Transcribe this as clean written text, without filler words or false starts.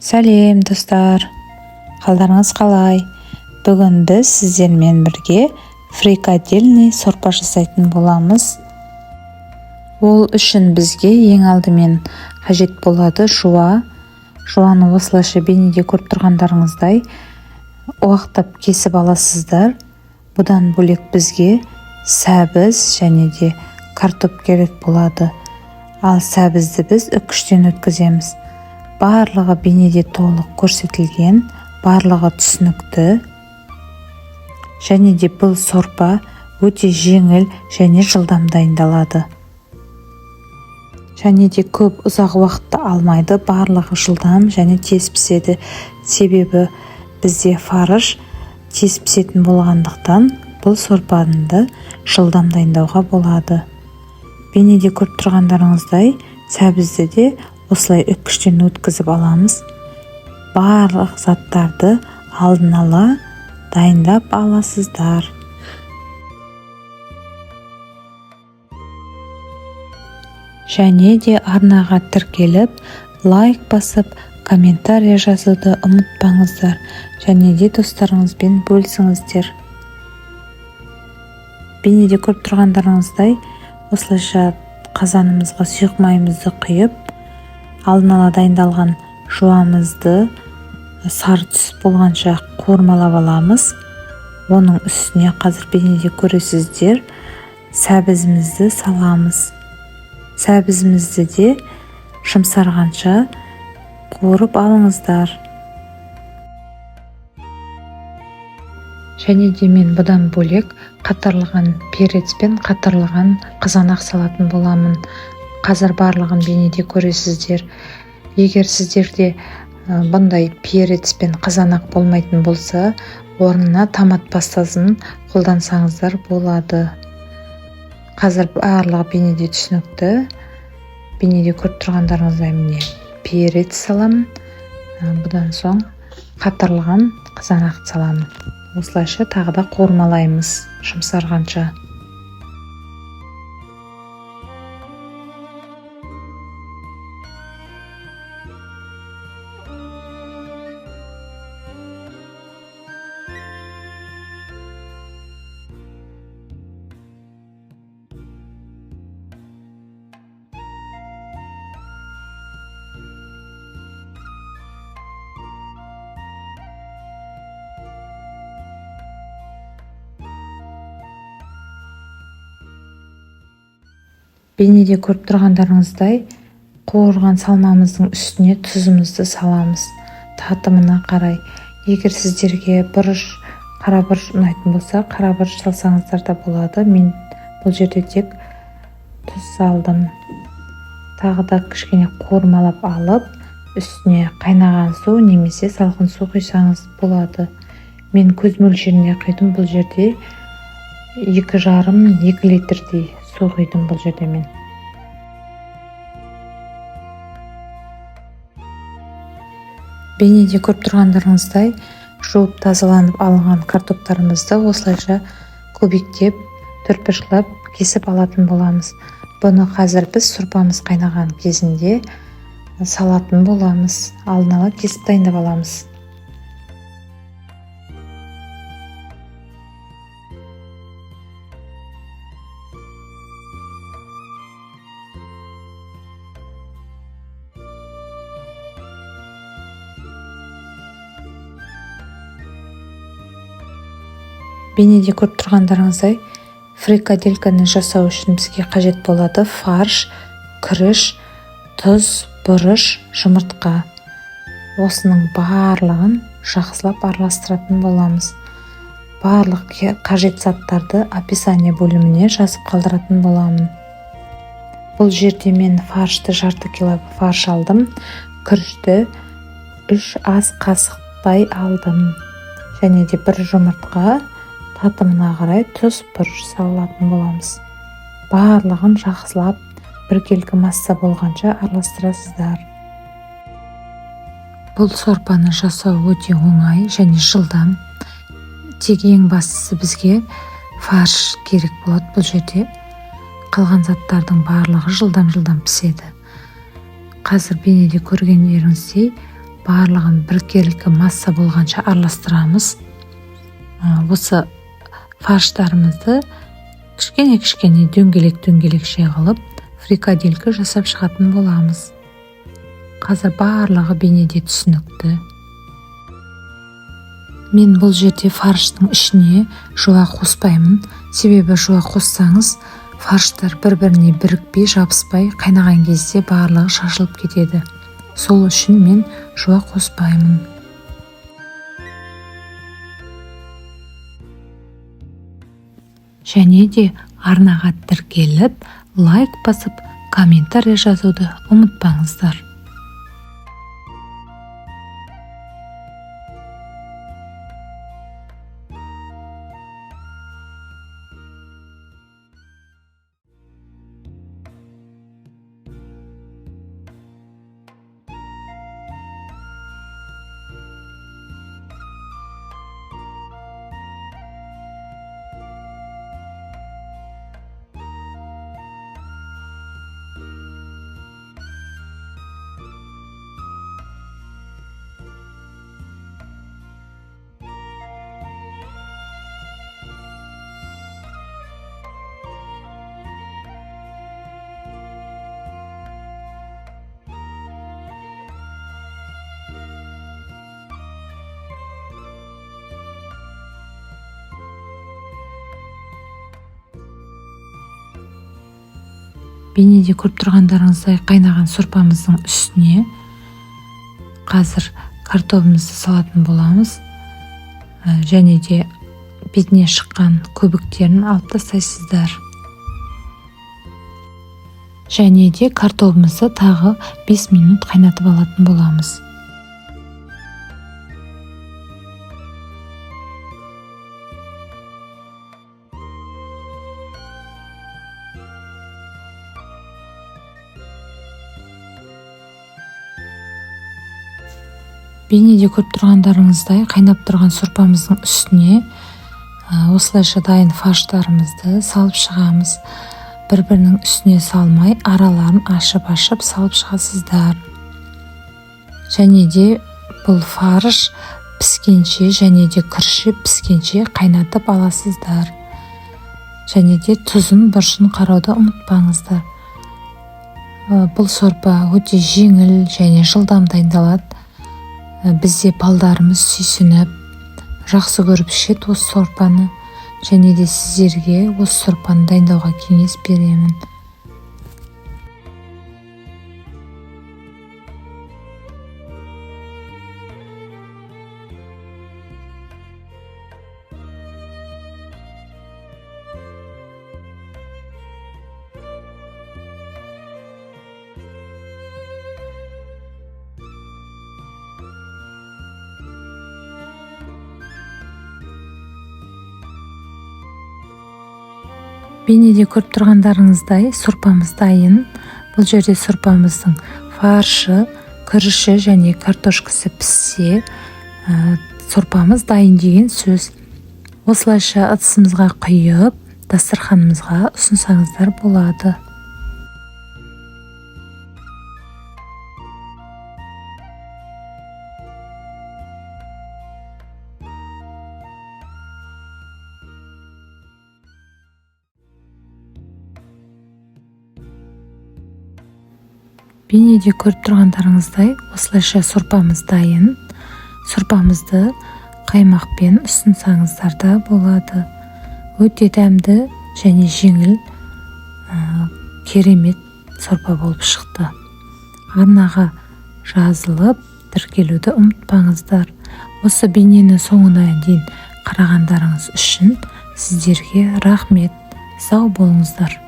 Сәлем достар, қалдарыңыз қалай? Бүгін біз сіздермен бірге фрикадельный сорпа жасайтын боламыз. Ол үшін бізге ең алдымен қажет болады жуа. Жуаны осылайша бейнеде көріп тұрғандарыңыздай уақтап кесіп аласыздар. Бұдан бөлек бізге сәбіз және де картоп керек болады. Ал сәбізді біз үккіштен өткіземіз. Барлығы бейнеде толық көрсетілген, барлығы түсінікті. Және де бұл сорпа өте жеңіл және жылдам дайындалады. Және де көп ұзақ уақытты алмайды, барлығы жылдам және тез піседі. Себебі бізде фарш тез пісетін болғандықтан бұл сорпаны жылдам дайындауға болады. Бейнеде көріп тұрғандарыңыздай сәбізді де осылай үккіштен өткізіп аламыз. Барлық заттарды алдын ала дайындап аласыздар. Және де арнаға тіркеліп, лайк басып, комментарий жазуды ұмытпаңыздар. Және де достарыңызбен бөлісіңіздер. Бейнеде көріп тұрғандарыңыздай осылайша қазанымызға сұйық майымызды құйып, алдын ала дайындалған жуамызды сары түс болғанша қуырмалап аламыз. Оның үстіне қазір бейнеде көресіздер, сәбізімізді саламыз. Сәбізімізді де жұмсарғанша қуырып алыңыздар. Және де мен бұдан бөлек қатарлаған перец пен қатарлаған қызанақ салатын боламын. Қазір барлығын бейнеде көресіздер. Егер сіздерде бұндай перец пен қызанақ болмайтын болса, орнына томат пастасын қолдансаңыздар болады. Қазір барлығы бейнеде түсінікті. Бейнеде көріп тұрғандарыңыздай міне перец саламын. Бұдан соң қатарлаған қызанақ саламын. Осылайша тағы да қуырмалаймыз жұмсарғанша. Бейнеде көріп тұрғандарыңыздай қуырған салмамыздың үстіне тұзымызды саламыз. Татымына қарай. Егер сіздерге бұрыш, қара бұрыш ұнайтын болса, қара бұрыш салсаңыздар да болады. Мен бұл жерде тек тұз салдым. Тағы да кішкене қуырмалап алып, үстіне қайнаған су немесе салқын су құйсаңыз болады. Мен көз мөлшеріне құйдым. Бұл жерде 2,5-2 литрдей су құйдым бұл жерде мен. Бейнеде көріп тұрғандарыңыздай жуып тазаланып алынған картоптарымызды осылайша көбіктеп, түрпіжлап кесіп алатын боламыз. Бұны қазір біз сорпамыз қайнаған кезінде салатын боламыз. Алдын ала кесіп дайындап аламыз. Бейнеде көріп тұрғандарыңыздай фрикадельканы жасау үшін бізге қажет болады фарш, күріш, тұз, бұрыш, жұмыртқа. Осының барлығын жақсылап араластыратын боламыз. Барлық қажет заттарды описание бөліміне жазып қалдыратын боламын. Бұл жерде мен фаршты жарты кило фарш алдым, күрішті 3 ас қасықтай алдым. Және де бір жұмыртқа, татымына қарай тұз, бұрыш салатын боламыз. Барлығын жақсылап біркелкі масса болғанша араластырасыздар. Бұл сорпаны жасау өте оңай және жылдам. Тек ең бастысы бізге фарш керек болады. Бұл жерде қалған заттардың барлығы жылдам піседі. Қазір бейнеде көргендеріңіздей барлығын біркелкі масса болғанша араластырамыз. Осы фарштарымызды кішкене дөңгелекше қылып фрикаделька жасап шығатын боламыз. Қазір барлығы бейнеде түсінікті. Мен бұл жерде фарштың ішіне жуа қоспаймын. Себебі жуа қоссаңыз фарштар бір-біріне бірікпей, жабыспай, қайнаған кезде барлығы шашылып кетеді. Сол үшін мен жуа қоспаймын. Және де арнаға тіркеліп, лайк басып, комментарий жазуды ұмытпаңыздар. Бейнеде көріп тұрғандарыңыздай қайнаған сорпамыздың үстіне қазір картобымызды салатын боламыз. Және де бетіне шыққан көбіктерін алып тастайсыздар. Және де картобымызды тағы 5 минут қайнатып алатын боламыз. Бейнеде көріп тұрғандарыңыздай қайнап тұрған сорпамыздың үстіне осылайша дайын фарштарымызды салып шығамыз. Бір-бірінің үстіне салмай, араларын ашып салып шығасыздар. Және де бұл фарш піскенше және де күріші піскенше қайнатып аласыздар. Және де тұзын, бұрышын қарауды ұмытпаңыздар. Бұл сорпа өте жеңіл және жылдам дайындалады. Бізде балдарымыз сүйсініп, жақсы көріп ішеді осы сорпаны. Және де сіздерге осы сорпаны дайындауға кеңес беремін. Бейнеде көріп тұрғандарыңыздай сорпамыз дайын. Бұл жерде сорпамыздың фаршы, күріші және картошкасы піссе, сорпамыз дайын деген сөз. Осылайша ыдысымызға құйып, дастарханымызға ұсынсаңыздар болады. Бейнеде көріп тұрғандарыңыздай осылайша сорпамыз дайын. Сорпамызды қаймақпен ұсынсаңыздар да болады. Өте дәмді және жеңіл, керемет сорпа болып шықты. Арнаға жазылып, тіркелуді ұмытпаңыздар. Осы бейнені соңына дейін қарағандарыңыз үшін сіздерге рахмет. Сау болыңыздар.